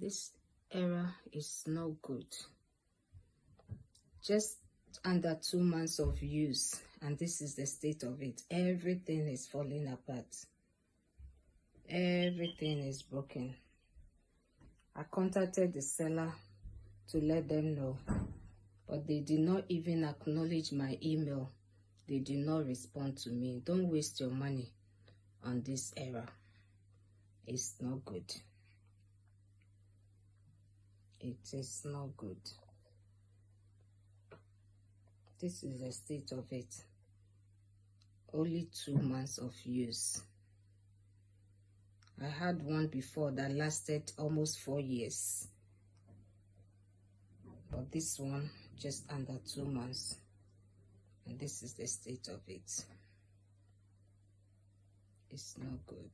This error is no good. Just under 2 months of use, and this is the state of it. Everything is falling apart. Everything is broken. I contacted the seller to let them know, but they did not even acknowledge my email. They did not respond to me. Don't waste your money on this error. It's not good. It is not good. This is the state of it. Only 2 months of use. I had one before that lasted almost 4 years. But this one just under 2 months. And this is the state of it. It's not good.